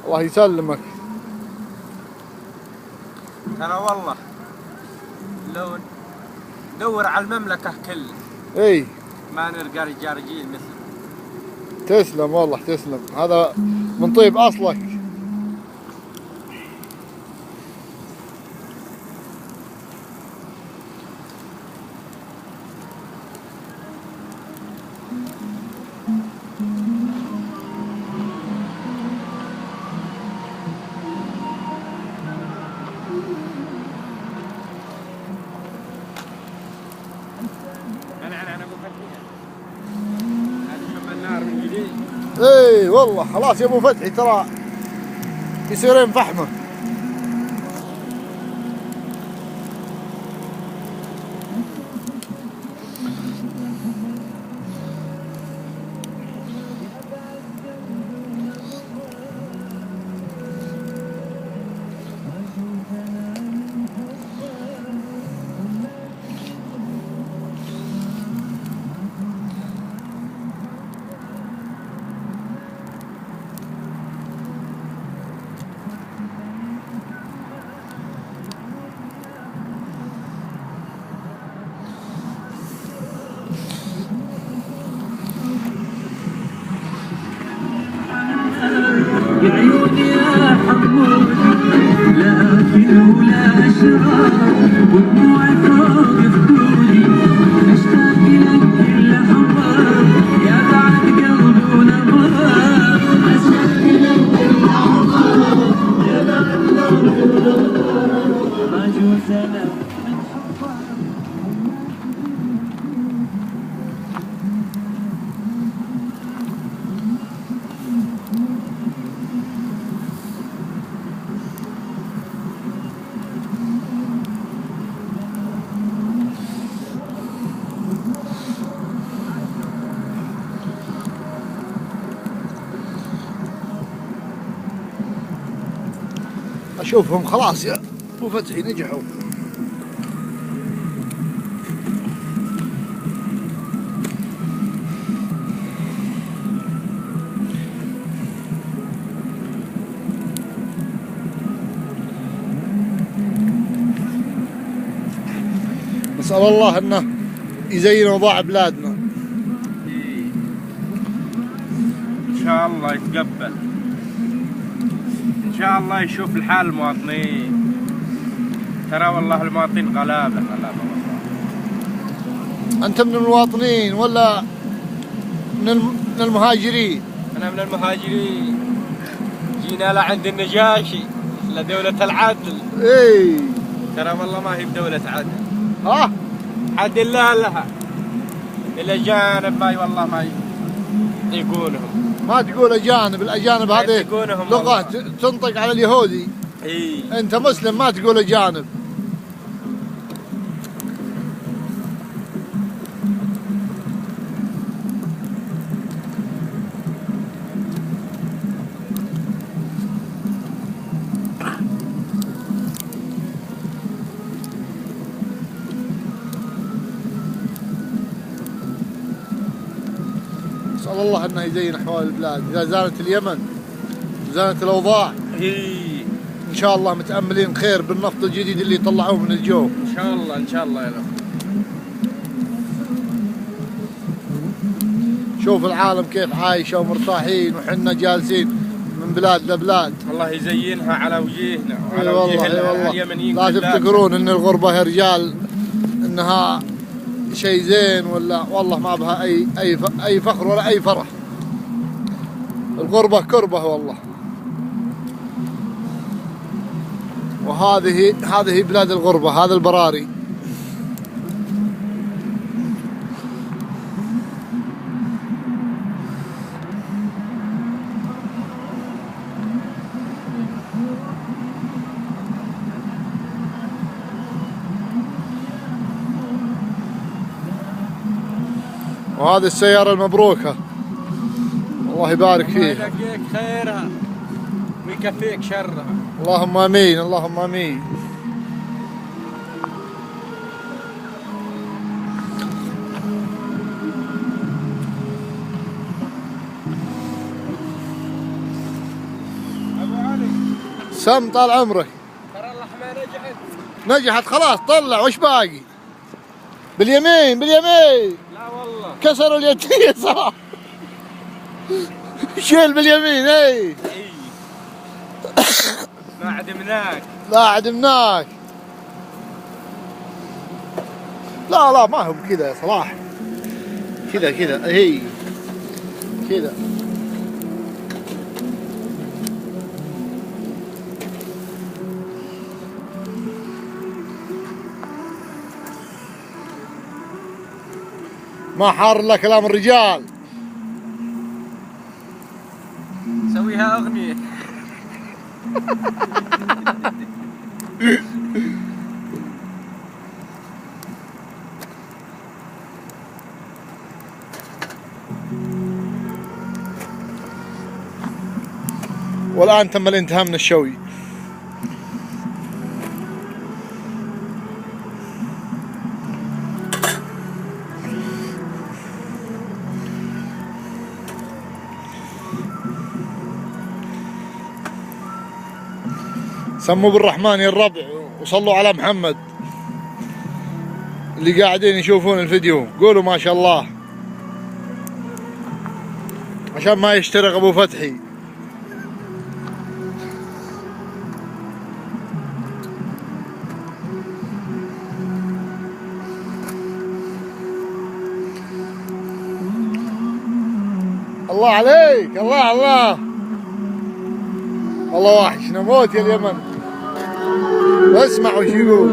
الله يسلمك. ترى والله لو ندور على المملكة كلها اي ما نلقى رجال مثل. تسلم والله تسلم، هذا من طيب اصلك. انا ابو فتحي هذا شوف النار من جديد. اي والله خلاص يا ابو فتحي، ترى يصيرين فحمه. يا عيوني يا حمود لا أكل ولا أشرب ودموعي فوق خدودي أشتاق لك كل حمار يا بعد قلبي ونبار أشتاق لك كل حمار يا بعد قلبي ونبار ما جوز أنا اشوفهم خلاص يا ابو فتحي نجحوا. نسأل الله انه يزين اوضاع بلادنا. ان شاء الله يتقبل، ان شاء الله يشوف الحال المواطنين. ترى والله المواطنين غلابه والله. انت من المواطنين ولا من المهاجرين؟ انا من المهاجرين، جينا لعند النجاشي لدولة العدل. اي ترى والله ما هي بدولة عدل. ها حد الله لها الأجانب ما والله ما يطيقونهم. ما تقول اجانب، الاجانب هذه يطيقونهم لغة والله. تنطق على اليهودي. اي انت مسلم ما تقول اجانب. نسأل الله انه يزين احوال البلاد. اذا زالت اليمن وزالت الاوضاع ان شاء الله متأملين خير بالنفط الجديد اللي طلعوه من الجو. ان شاء الله ان شاء الله يا رب. شوف العالم كيف عايشة ومرتاحين وحنا جالسين من بلاد لبلاد. الله يزينها على وجيهنا وعلى والله وجيه والله اليمنيين. لا تفتكرون ان الغربة يا رجال انها شيء زين، ولا والله ما بها اي فخر ولا اي فرح. الغربة كربة والله. وهذه بلاد الغربة، هذا البراري. وهذه السيارة المبروكة الله يبارك فيها. الله يلقيك خيرها ويكفيك شرها. اللهم امين اللهم امين. أبو سم طال عمرك. ترى اللحمة نجحت. نجحت خلاص طلع وش باقي؟ باليمين باليمين. لا والله. كسروا اليد اليسار. شيل باليمين اي. ما عدمناك. لا عدمناك. لا ما هو كذا يا صلاح. كذا هي كذا. ما حار الا كلام الرجال. سويها اغنية. والآن تم الانتهاء من الشوي. سموا بالرحمن يا الربع وصلوا على محمد. اللي قاعدين يشوفون الفيديو قولوا ما شاء الله عشان ما يشترق ابو فتحي. الله عليك. الله والله وحشنا موت يا اليمن. اسمع وش يقول.